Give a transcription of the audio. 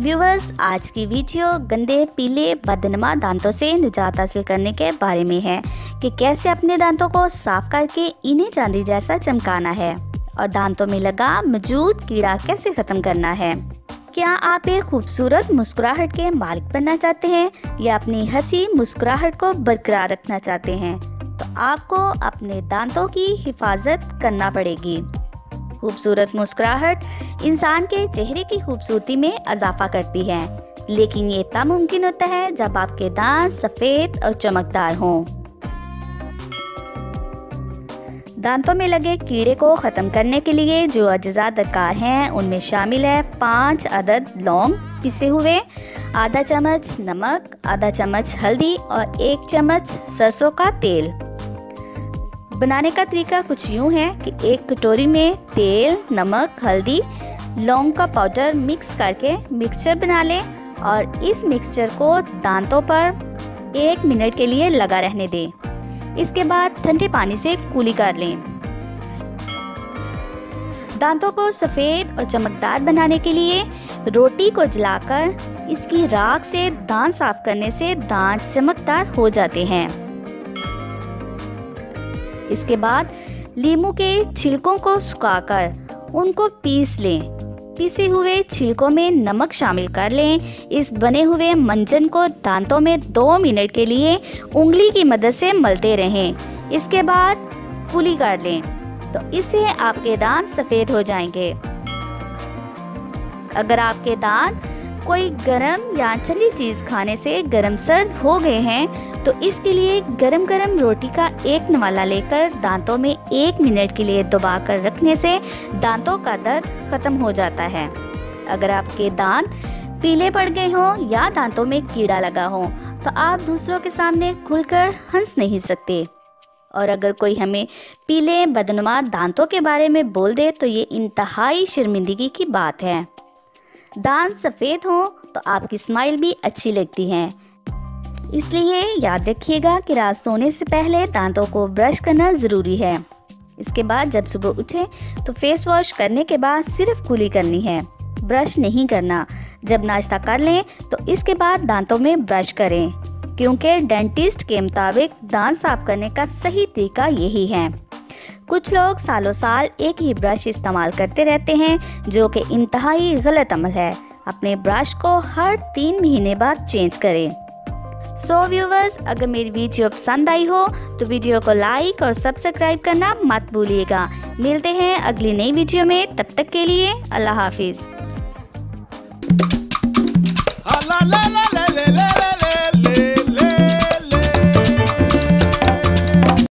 Viewers, आज की video गंदे पीले बदनुमा दांतों से निजात हासिल करने के बारे में है कि कैसे अपने दांतों को साफ करके इन्हें चांदी जैसा चमकाना है और दांतों में लगा मौजूद कीड़ा कैसे खत्म करना है। क्या आप एक खूबसूरत मुस्कुराहट के मालिक बनना चाहते हैं या अपनी हंसी मुस्कुराहट को बरकरार रखना चाहते हैं, तो आपको अपने दांतों की हिफाजत करना पड़ेगी। खूबसूरत मुस्कुराहट इंसान के चेहरे की खूबसूरती में इजाफा करती है, लेकिन ये तब मुमकिन होता है जब आपके दांत सफ़ेद और चमकदार हों। दांतों में लगे कीड़े को ख़त्म करने के लिए जो अज्जा दरकार हैं उनमें शामिल है 5 अदद लौंग पिसे हुए, आधा चम्मच नमक, आधा चम्मच हल्दी और 1 चम्मच सरसों का तेल। बनाने का तरीका कुछ यूँ है कि एक कटोरी में तेल, नमक, हल्दी, लौंग का पाउडर मिक्स करके मिक्सचर बना लें और इस मिक्सचर को दांतों पर 1 मिनट के लिए लगा रहने दें। इसके बाद ठंडे पानी से कुली कर लें। दांतों को सफ़ेद और चमकदार बनाने के लिए रोटी को जलाकर इसकी राख से दांत साफ करने से दांत चमकदार हो जाते हैं। इसके बाद लीमू के छिलकों को सुखाकर उनको पीस लें। पीसे हुए छिलकों में नमक शामिल कर लें। इस बने हुए मंजन को दांतों में 2 मिनट के लिए उंगली की मदद से मलते रहें। इसके बाद कुली कर लें तो इससे आपके दांत सफ़ेद हो जाएंगे। अगर आपके दांत कोई गर्म या ठंडी चीज़ खाने से गर्म सर्द हो गए हैं तो इसके लिए गरम गरम रोटी का एक नवाला लेकर दांतों में 1 मिनट के लिए दबा कर रखने से दांतों का दर्द खत्म हो जाता है। अगर आपके दांत पीले पड़ गए हों या दांतों में कीड़ा लगा हो तो आप दूसरों के सामने खुलकर हंस नहीं सकते। और अगर कोई हमें पीले बदनुमा दांतों के बारे में बोल दे तो ये इंतहाई शर्मिंदगी की बात है। दांत सफ़ेद हों तो आपकी स्माइल भी अच्छी लगती है, इसलिए याद रखिएगा कि रात सोने से पहले दांतों को ब्रश करना ज़रूरी है। इसके बाद जब सुबह उठें तो फेस वॉश करने के बाद सिर्फ कुली करनी है, ब्रश नहीं करना। जब नाश्ता कर लें तो इसके बाद दांतों में ब्रश करें, क्योंकि डेंटिस्ट के मुताबिक दांत साफ करने का सही तरीका यही है। कुछ लोग सालों साल एक ही ब्रश इस्तेमाल करते रहते हैं, जो कि इंतहाई गलत अमल है। अपने ब्रश को हर 3 महीने बाद चेंज करें। सो व्यूवर्स, अगर मेरी वीडियो पसंद आई हो तो वीडियो को लाइक और सब्सक्राइब करना मत भूलिएगा। मिलते हैं अगली नई वीडियो में, तब तक के लिए अल्लाह हाफिज़।